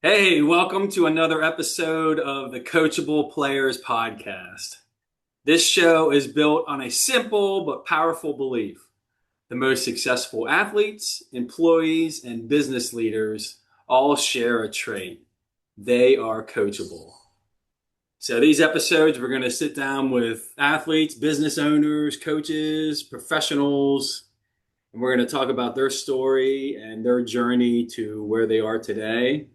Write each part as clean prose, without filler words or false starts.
Hey, welcome to another episode of the Coachable Players podcast. This show is built on a simple but powerful belief. The most successful athletes, employees, and business leaders all share a trait. They are coachable. So these episodes, we're going to sit down with athletes, business owners, coaches, professionals, and we're going to talk about their story and their journey to where they are today.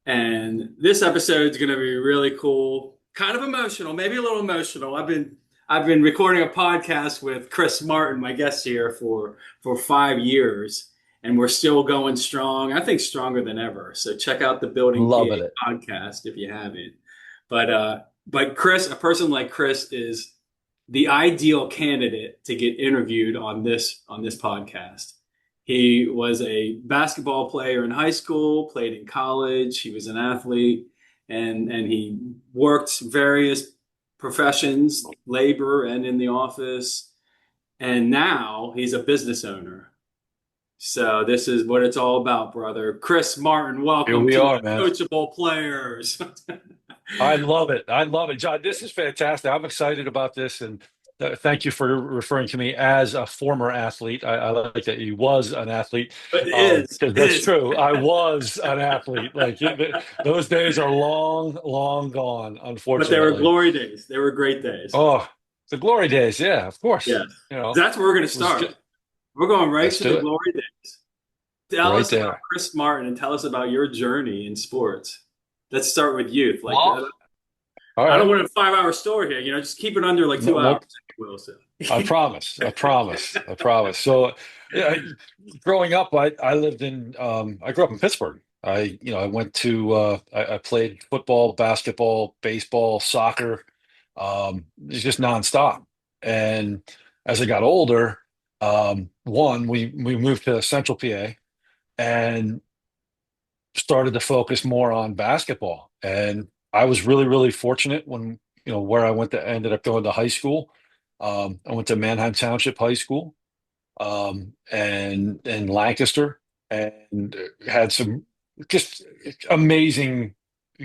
And this episode is going to be really cool, kind of emotional, maybe a little emotional. I've been recording a podcast with Chris Martin, my guest here, for 5 years, and we're still going strong. I think stronger than ever. So check out the Building Loving PA it. podcast if you haven't. But Chris, a person like Chris is the ideal candidate to get interviewed on this podcast. He was a basketball player in high school, played in college. He was an athlete, and he worked various professions, labor and in the office. And now he's a business owner. So this is what it's all about, brother. Chris Martin, Here welcome we to are, the man. Coachable Players. I love it. I love it, John. This is fantastic. I'm excited about this, and thank you for referring to me as a former athlete. I like that he was an athlete, It is, because it that's is. true. I was an athlete. Those days are long, long gone, But they were unfortunately. glory days. They were great days. Oh, the glory days. Yeah, of course. Yes. You know, That's where we're going to it was start. just We're going right let's to the do it glory days. Tell right us about there. Chris Martin and tell us about your journey in sports. Let's start with youth. Like, Well, all I don't right. want a 5 hour story here. Just keep it under like No, 2 hours, no, if you will. So. I promise. I promise. I promise. So, yeah, growing up, I lived in I grew up in Pittsburgh. I went to I played football, basketball, baseball, soccer, it's just nonstop. And as I got older, we moved to Central PA and started to focus more on basketball. And I was really, really fortunate when, where I went to ended up going to high school. I went to Manheim Township High School, and in Lancaster, and had some just amazing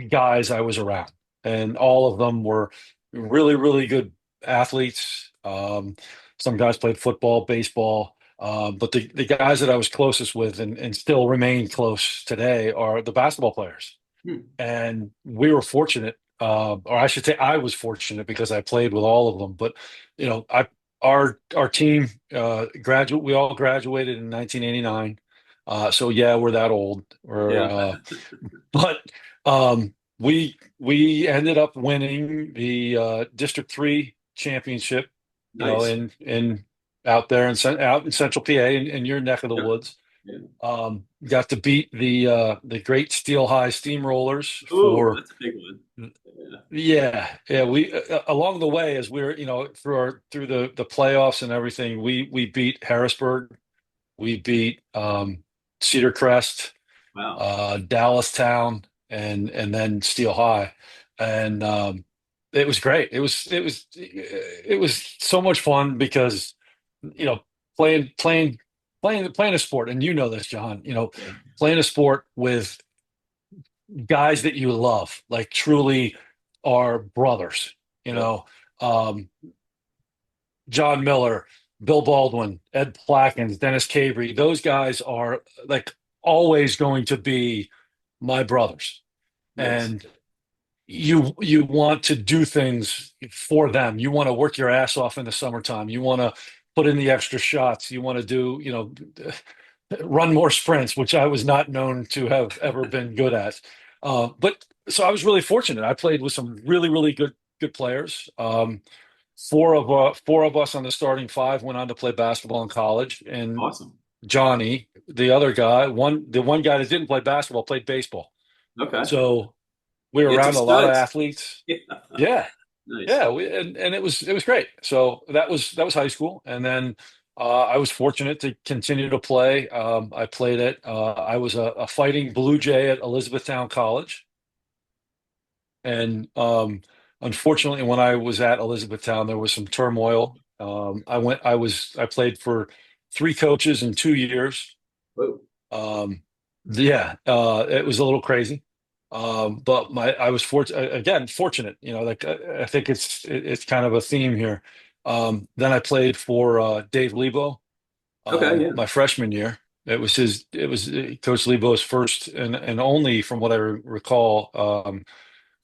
guys I was around. And all of them were really, really good athletes. Some guys played football, baseball. But the guys that I was closest with and still remain close today are the basketball players. Hmm. And we were fortunate, or I should say, I was fortunate because I played with all of them. But our team graduate, we all graduated in 1989. So yeah, we're that old. Yeah. But we ended up winning the District Three championship. Nice. In out there out in Central PA in your neck of the Yep. woods. Yeah. Got to beat the great Steel High Steamrollers Oh, for that's a big one. Yeah. yeah. We along the way as we're through the playoffs and everything, we beat Harrisburg, we beat Cedar Crest, Wow. Dallas Town, and then Steel High, and it was great. It was so much fun because you know playing playing playing a sport, and you know this, John. Yeah. Playing a sport with guys that you love, like truly are brothers. You Yep. know, um, John Miller, Bill Baldwin, Ed Plackens, Dennis Cavry. Those guys are like always going to be my brothers, Yes. and you want to do things for them. You want to work your ass off in the summertime. You want to put in the extra shots. You want to do, run more sprints, which I was not known to have ever been good at. But so I was really fortunate. I played with some really, really good players. Four of us on the starting five went on to play basketball in college, and Awesome. Johnny, the other guy, the one guy that didn't play basketball, played baseball. Okay. So we were You get two around a lot of studs. athletes. Yeah. Yeah, Nice. yeah, and it was great. So that was high school, and then I was fortunate to continue to play. I played I was a fighting Blue Jay at Elizabethtown College, and unfortunately, when I was at Elizabethtown, there was some turmoil. I played for three coaches in 2 years. Whoa. Um, yeah, it was a little crazy. But I was fortunate, like I think it's kind of a theme here. Then I played for Dave Lebo Okay, yeah. my freshman year. It was Coach Lebo's first and only, from what I recall,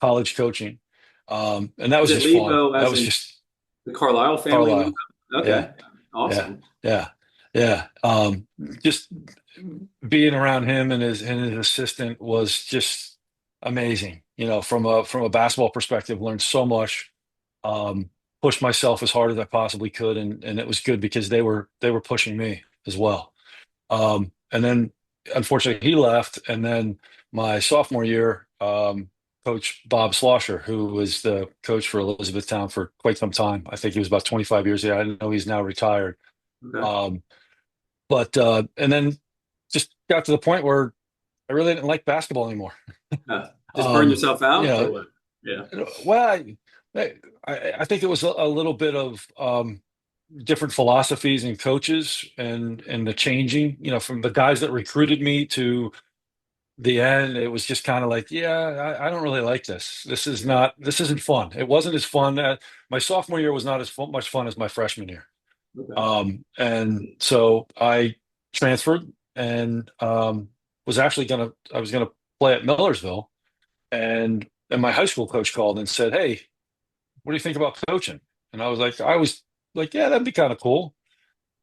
college coaching. And that Is was it just fun. Lebo That as was in just the Carlisle family Lebo? Carlisle. Yeah, Okay, yeah, awesome. yeah, yeah. Just being around him and his assistant was just amazing. From a basketball perspective, learned so much. Um, Pushed myself as hard as I possibly could, and it was good because they were pushing me as well. And then unfortunately he left, and then my sophomore year, Coach Bob Slosher, who was the coach for Elizabethtown for quite some time. I think he was about 25 years there. I know he's now retired. Okay. Um, but and then just got to the point where I really didn't like basketball anymore. Just burn Um, yourself you out or know, what? Yeah. well, I think it was a little bit of different philosophies and coaches and the changing, from the guys that recruited me to the end. It was just kind of like, yeah, I don't really like this. This isn't fun. It wasn't as fun. My sophomore year was not as much fun as my freshman year. Okay. And so I transferred and I was gonna play at Millersville, and my high school coach called and said, "Hey, what do you think about coaching?" And I was like, yeah, that'd be kind of cool.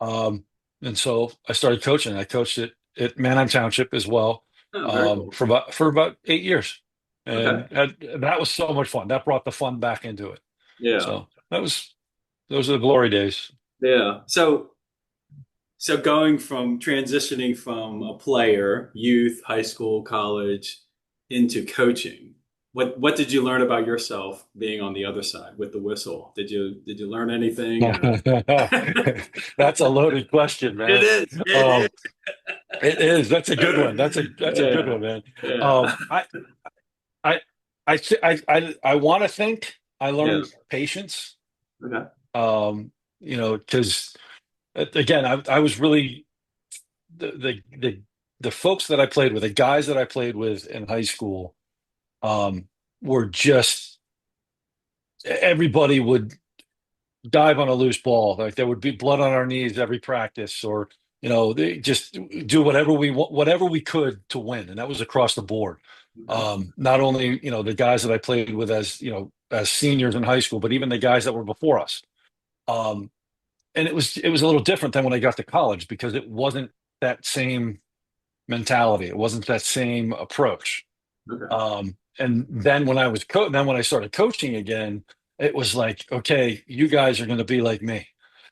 Um, and so I started coaching. I coached at Manheim Township as well, Oh, very cool. for about 8 years, Okay. and that was so much fun. That brought the fun back into it. Yeah. So those are the glory days. Yeah. So going from transitioning from a player, youth, high school, college, into coaching, what did you learn about yourself being on the other side with the whistle? Did you learn anything or That's a loaded question, It man. is. It Um, is. it is. That's a good one. That's a good Yeah. one, man. Yeah. Um, I I I want to think I Yeah. learned patience. Okay. Because again, I was really the folks that I played with, the guys that I played with in high school, um, were just everybody would dive on a loose ball. Like there would be blood on our knees every practice, or they just do whatever we could to win, and that was across the board. Okay. Not only the guys that I played with as seniors in high school, but even the guys that were before us. Um, and it was a little different than when I got to college because it wasn't that same mentality. It wasn't that same approach. Okay. And then when I started coaching again, it was like, okay, you guys are going to be like me.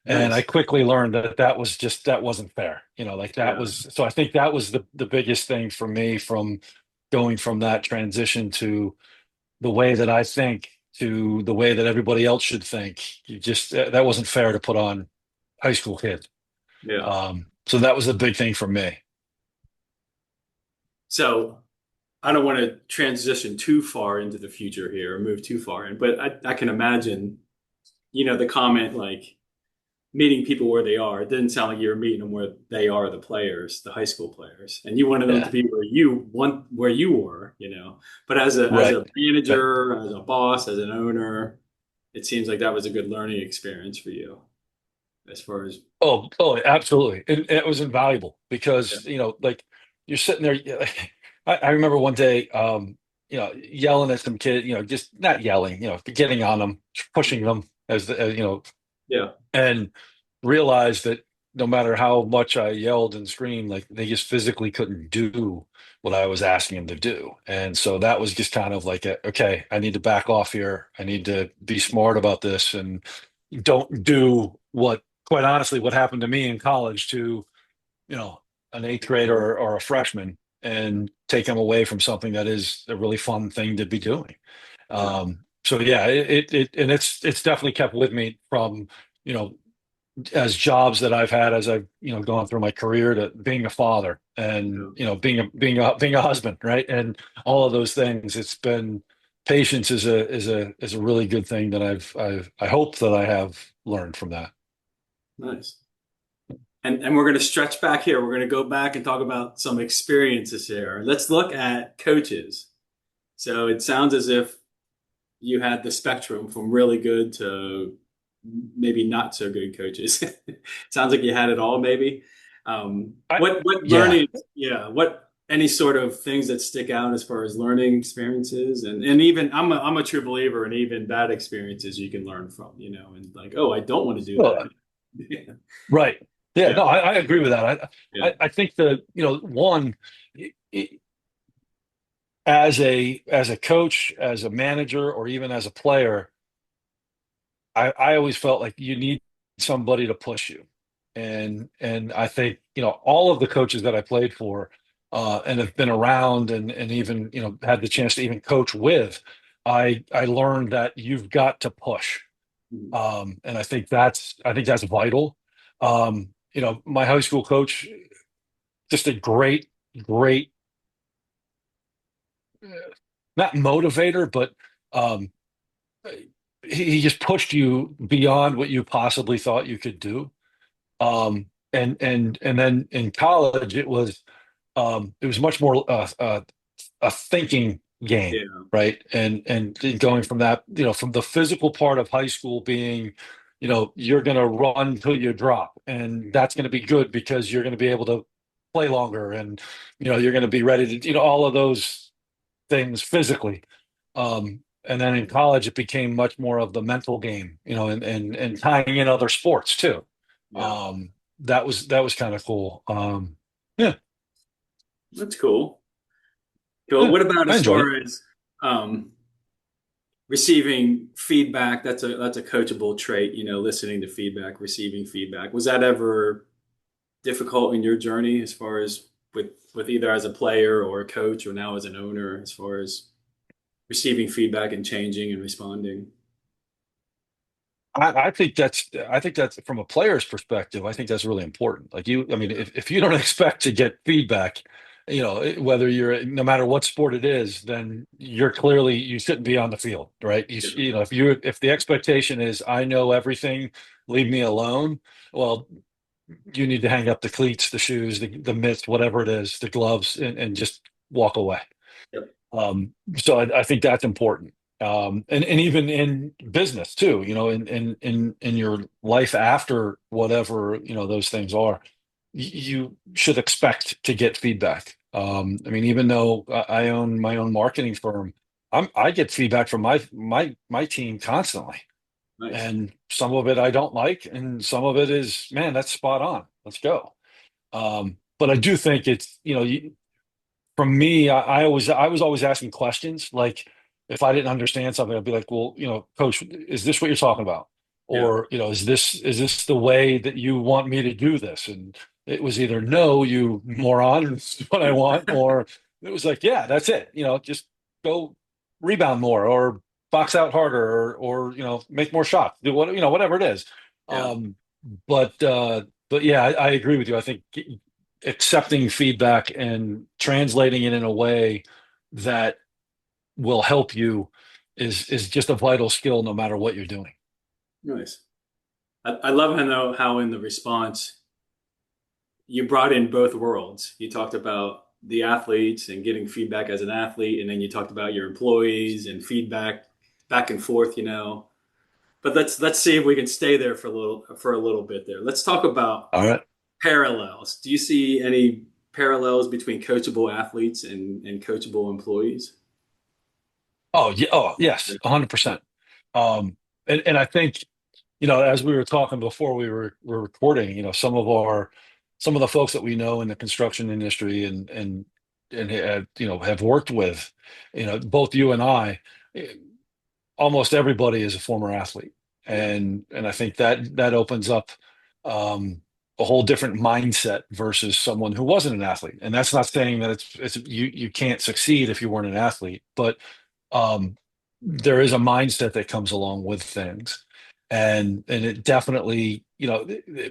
And I Nice. quickly learned that wasn't fair. Like that Yeah. was, so I think that was the biggest thing for me, from going from that transition to the way that I think to the way that everybody else should think. That wasn't fair to put on high school kids. Yeah. So that was the big thing for me. So I don't want to transition too far into the future here or move too far in, but I can imagine, the comment like meeting people where they are. It didn't sound like you were meeting them where they are, the players, the high school players, and you wanted them to Yeah. be where you were. But as Right. a manager, as a boss, as an owner, it seems like that was a good learning experience for you as far as Oh, absolutely. It was invaluable yeah, because, like you're sitting there. I remember one day, yelling at some kid, just not yelling, getting on them, pushing them yeah, and realized that no matter how much I yelled and screamed, like they just physically couldn't do what I was asking them to do. And so that was just kind of like, okay, I need to back off here. I need to be smart about this and don't do quite honestly, what happened to me in college to, an eighth grader or a freshman, and take them away from something that is a really fun thing to be doing. yeah, So yeah, and it's definitely kept with me from, you know, as jobs that I've had as I've, gone through my career, to being a father and, yeah. being a husband, right? And all of those things. It's been patience is a really good thing that I hope that I have learned from that. Nice. And we're going to stretch back here. We're going to go back and talk about some experiences here. Let's look at coaches. So it sounds as if you had the spectrum from really good to maybe not so good coaches. Sounds like you had it all, maybe. I, What yeah. learning? Yeah, what any sort of things that stick out as far as learning experiences, and even I'm a true believer in even bad experiences you can learn from, and like, oh, I don't want to do that. Well, right. Yeah, Yeah, no, I agree with that. yeah, I think that, one, i- as a coach, as a manager, or even as a player, I always felt like you need somebody to push you. And I think, all of the coaches that I played for, and have been around and even, had the chance to even coach with, I learned that you've got to push. Mhm. And I think that's vital. My high school coach, just a great, great, not motivator, but um, he just pushed you beyond what you possibly thought you could do. And then in college, it was much more a thinking game, Yeah, right? And going from that, from the physical part of high school being, you're going to run till you drop, and that's going to be good because you're going to be able to play longer, and you're going to be ready to, all of those things physically. And then in college, it became much more of the mental game, and tying in other sports too. yeah, That was kind of cool. Yeah, that's cool. Cool. yeah, What about I as enjoyed it. far as um, receiving feedback? That's a coachable trait, listening to feedback, receiving feedback. Was that ever difficult in your journey as far as with either as a player or a coach or now as an owner, as far as receiving feedback and changing and responding? I think that's from a player's perspective. I think that's really important. Like I mean, if you don't expect to get feedback, whether you're no matter what sport it is, then you shouldn't be on the field, right? Yeah, If the expectation is I know everything, leave me alone. Well, you need to hang up the cleats, the shoes, the mitts, whatever it is, the gloves, and just walk away. yeah, So I think that's important. And even in business too, in your life after whatever, those things are, you should expect to get feedback. I mean, even though I own my own marketing firm, I get feedback from my team constantly. nice. And some of it I don't like, and some of it is, man, that's spot on. Let's go. But I do think it's, from me, I was always asking questions. Like if I didn't understand something, I'd be like, well, coach, is this what you're talking about? Yeah, Or, is this the way that you want me to do this? And it was either no, you moron, this is what I want, or it was like, yeah, that's it. Just go rebound more or box out harder or make more shots. Do whatever it is. yeah. Um, but yeah, I agree with you. I think accepting feedback and translating it in a way that will help you is just a vital skill no matter what you're doing. Nice. I love how in the response you brought in both worlds. You talked about the athletes and getting feedback as an athlete, and then you talked about your employees and feedback back and forth, But let's see if we can stay there for a little bit there. Let's talk about All right. parallels. Do you see any parallels between coachable athletes and coachable employees? Oh yeah. Oh yes, 100%. And I think, as we were talking before we were recording, some of the folks that we know in the construction industry and have worked with, both you and I, eh, almost everybody is a former athlete, Yeah, and I think that opens up um, a whole different mindset versus someone who wasn't an athlete. And that's not saying that it's you can't succeed if you weren't an athlete, but there is a mindset that comes along with things, and it definitely,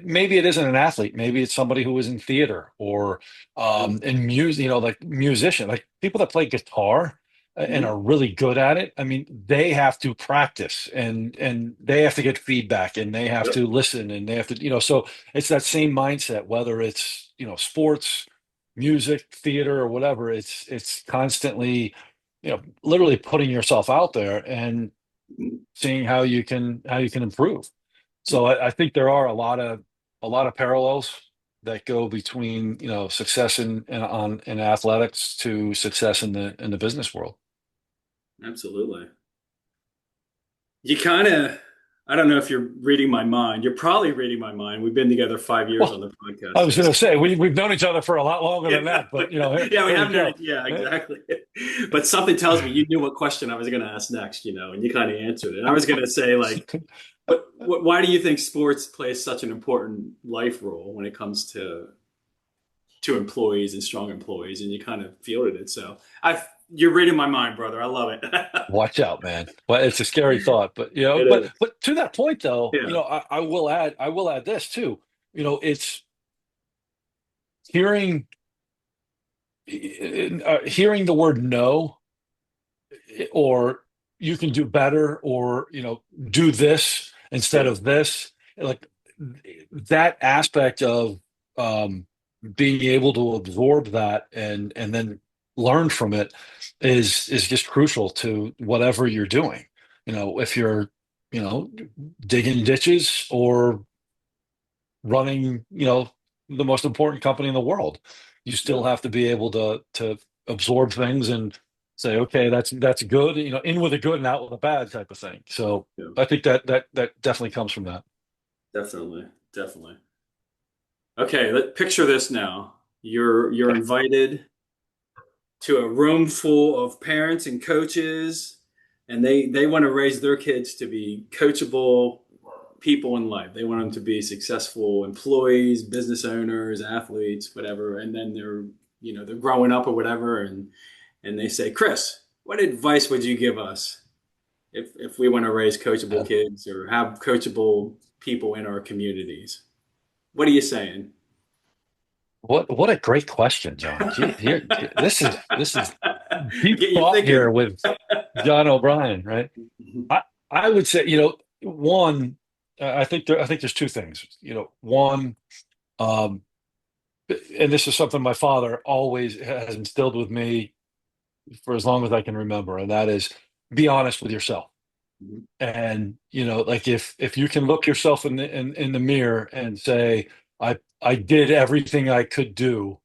maybe it isn't an athlete, maybe it's somebody who was in theater or yeah. in music, like musician, like people that play guitar and Mhm. are really good at it. I mean, they have to practice and they have to get feedback and they have Yep. to listen and they have to, so it's that same mindset, whether it's, sports, music, theater, or whatever. It's constantly, literally putting yourself out there and seeing how you can improve. So I think there are a lot of parallels that go between success in athletics to success in the business world. Absolutely. You kind of, I don't know if you're reading my mind. You're probably reading my mind. We've been together 5 years on Well, the podcast. I was So going to say we've known each other for a lot longer than yeah, that, but here, yeah, we here we haven't known go. it. Yeah, Eh, exactly. But something tells me you knew what question I was going to ask next, and you kind of answered it. I was going to say, like, why do you think sports plays such an important life role when it comes to employees and strong employees? And you kind of fielded it. So you're reading my mind, brother. I love it. Watch out, man. Well, it's a scary thought, but It but is. but to that point, though, Yeah. I will add this too. It's hearing hearing the word no, or you can do better, or do this instead Yeah. of this, like that aspect of um being able to absorb that and then learn from it is just crucial to whatever you're doing. If you're you know digging ditches or running the most important company in the world, you still Yeah. have to be able to absorb things and say, okay, that's good, in with a good and out with a bad type of thing. So Yeah. I think that definitely comes from that. Definitely. Definitely. Okay, picture this now. You're Okay. invited to a room full of parents and coaches, and they want to raise their kids to be coachable people in life. They want them to be successful employees, business owners, athletes, whatever. And then they're growing up or whatever, and they say, Chris, what advice would you give us if we want to raise coachable Uh, kids or have coachable people in our communities? What are you saying? what a great question, John. This is deep Get you thought here thinking. with John O'Brien, right? I would say, one, I think there's two things. One, um, and this is something my father always has instilled with me for as long as I can remember, and that is be honest with yourself. And like if you can look yourself in the mirror and say, I did everything I could do,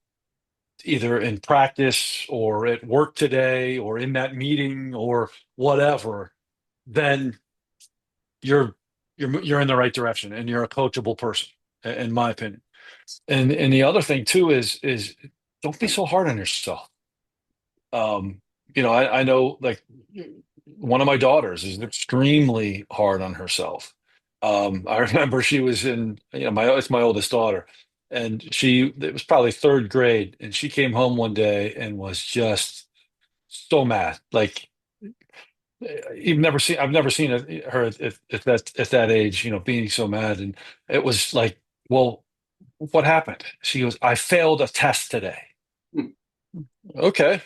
either in practice or at work today or in that meeting or whatever, then you're in the right direction and you're a coachable person, in my opinion. And the other thing too is don't be so hard on yourself. I know, like, one of my daughters is extremely hard on herself. I remember she was in, it's my oldest daughter, and it was probably third grade, and she came home one day and was just so mad. Like, I've never seen her at that age, being so mad. And it was like, well, what happened? She goes, I failed a test today. Okay.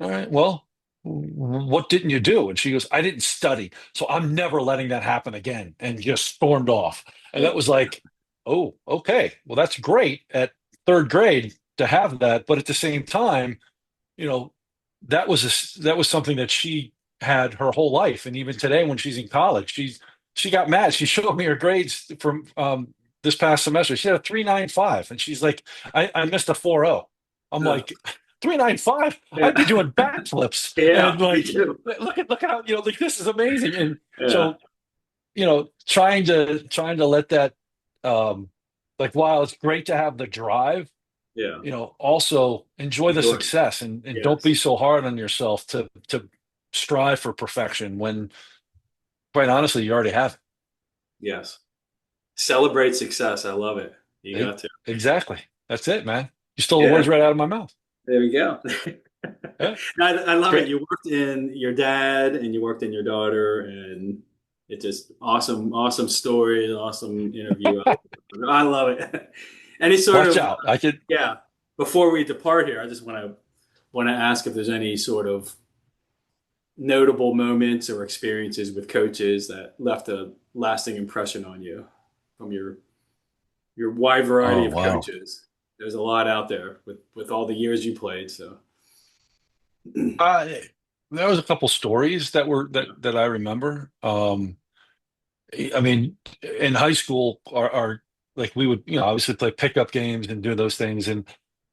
All right. Well, what didn't you do? And she goes, I didn't study. So I'm never letting that happen again. And just stormed off. And that was like, oh, okay. Well, that's great at third grade to have that. But at the same time, you know, that was something that she had her whole life. And even today, when she's in college, she got mad. She showed me her grades from this past semester. She had a 3.95, and she's like, I missed a 4.0. I'm Uh, like, 3.95? I'd be yeah. doing backflips. Yeah, And me like, too. look at how, like, this is amazing. And Yeah. so, trying to let that, um like, while it's great to have the drive, Yeah. also enjoy the Enjoy it. success, and don't be Yes. so hard on yourself to strive for perfection when, quite honestly, you already have Yes. Celebrate success. I love it. You it. got to. Exactly. That's it, man. You stole the Yeah. words right out of my mouth. There we go. Yeah, I love it. great. You worked in your dad and you worked in your daughter, and it just awesome, awesome story, awesome interview. I love it. Any sort Watch of out. I could. yeah. Before we depart here, I just want to ask if there's any sort of notable moments or experiences with coaches that left a lasting impression on you from your wide variety Oh, of wow. coaches. There's a lot out there with all the years you played. So Uh, there was a couple stories that were Yeah. that I remember. I mean, in high school, our like we would, obviously play pickup games and do those things, and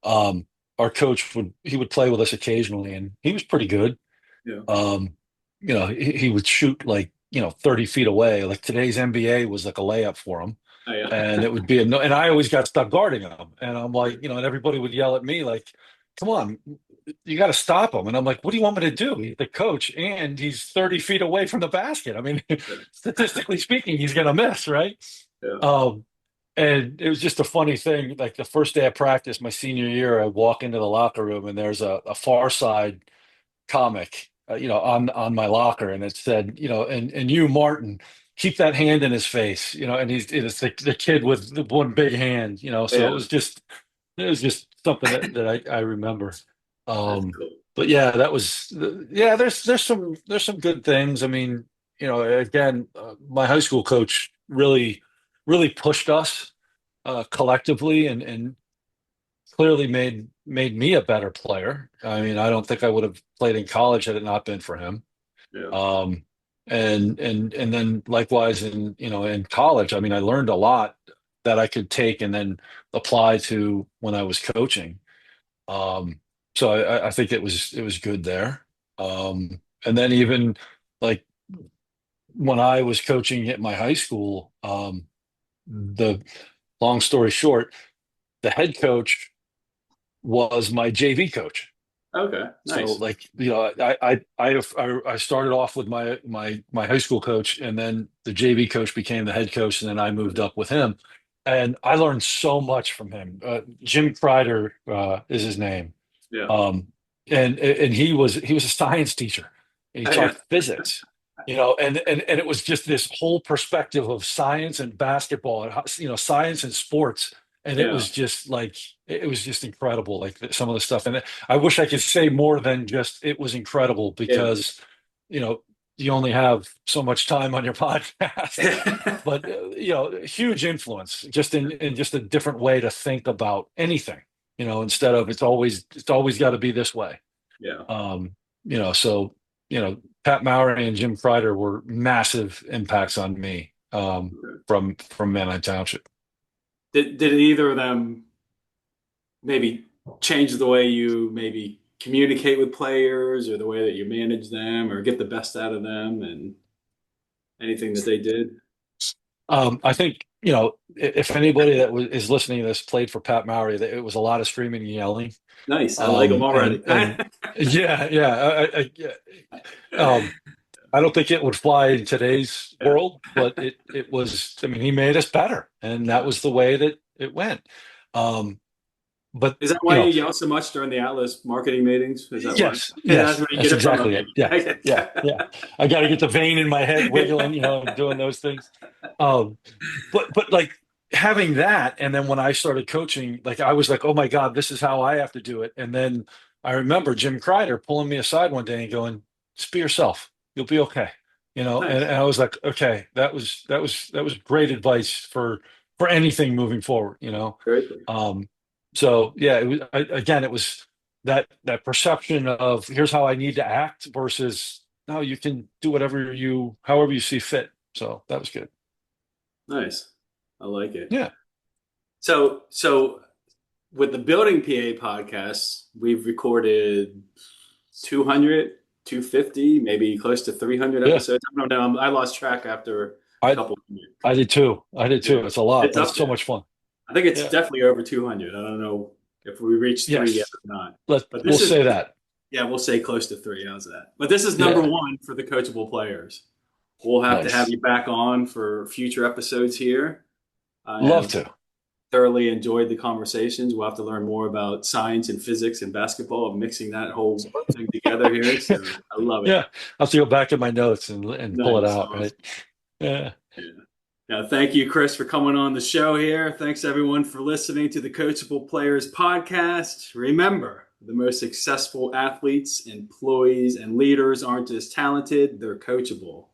um, our coach would play with us occasionally, and he was pretty good. Yeah. Um, he would shoot like 30 feet away. Like today's NBA was like a layup for him, Oh, yeah. and it would be a no. And I always got stuck guarding him, and I'm like, and everybody would yell at me like, "Come on, you got to stop him." And I'm like, "What do you want me to do?" He's the coach, and he's 30 feet away from the basket. I mean, statistically speaking, he's gonna miss, right? Yeah. Um, and it was just a funny thing. Like the first day of practice, my senior year, I walk into the locker room, and there's a Far Side comic, on my locker, and it said, and you, Martin, keep that hand in his face, and it's the kid with the one big hand, so Yeah. it was just something that I remember. That's Um, cool. but yeah, that was, yeah, there's some good things. I mean, again, my high school coach really pushed us collectively, and clearly made me a better player. I mean, I don't think I would have played in college had it not been for him. Yeah. Um, and then likewise in college, I mean, I learned a lot that I could take and then apply to when I was coaching. Um, so I think it was good there. And then even like when I was coaching at my high school, the long story short, the head coach was my JV coach. Okay. So Nice. like, I started off with my high school coach, and then the JV coach became the head coach, and then I moved up with him, and I learned so much from him. Jim Kreider is his name, Yeah. um, and he was a science teacher. He Yeah. taught physics, and it was just this whole perspective of science and basketball, and science and sports, and it Yeah. was just like it was just incredible, like some of the stuff. And I wish I could say more than just it was incredible Yeah. because you know you only have so much time on your podcast. But huge influence just in just a different way to think about anything, instead of it's always got to be this way. Yeah. So Pat Mowry and Jim Kreider were massive impacts on me, Okay. from Manheim Township. Did either of them maybe change the way you maybe communicate with players or the way that you manage them or get the best out of them and anything that they did? I think if anybody that is listening to this played for Pat Mowry, that it was a lot of screaming and yelling. Nice. I like them already. And yeah, yeah. I don't think it would fly in today's Yeah. world, but it was. I mean, he made us better, and that Yeah. was the way that it went. Um, but Is that why you yell so much during the Atlas marketing meetings? Is that why? yes, Okay, that's yes, where you that's get it from. exactly it. Yeah, Okay. yeah, yeah. I got to get the vein in my head wiggling, doing those things. Um, but like having that, and then when I started coaching, like I was like, oh my God, this is how I have to do it. And then I remember Jim Kreider pulling me aside one day and going, "Just be yourself. You'll be okay." And Nice. I was like, okay, that was great advice for anything moving forward. Very cool. So yeah, again, it was that perception of here's how I need to act versus no, you can do however you see fit. So that was good. Nice. I like it. Yeah. So with the Building PA podcast, we've recorded 200, 250, maybe close to 300 Yeah. episodes. I don't know. I lost track after a I couple. I did too. I did too. Yeah. It's a lot, It's but up it's so there. much fun. I think it's Yeah. definitely over 200. I don't know if we reached three yet Yes. or not. But We'll this say is, that. yeah, we'll say close to three. How's that? But this is number Yeah. one for the coachable players. We'll have to have Nice. you back on for future episodes here. I Love have to. thoroughly enjoyed the conversations. We'll have to learn more about science and physics and basketball and mixing that whole thing together here. So I love it. Yeah. I'll have to go back to my notes and pull it Nice. out, right? Awesome. Yeah. Yeah. Now, thank you, Chris, for coming on the show here. Thanks, everyone, for listening to the Coachable Players podcast. Remember, the most successful athletes, employees, and leaders aren't just talented, they're coachable.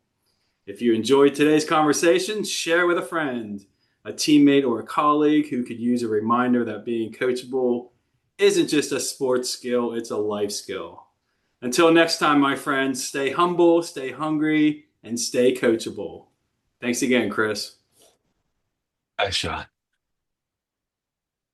If you enjoyed today's conversation, share with a friend, a teammate, or a colleague who could use a reminder that being coachable isn't just a sports skill, it's a life skill. Until next time, my friends, stay humble, stay hungry, and stay coachable. Thanks again, Chris. Thanks, Sean.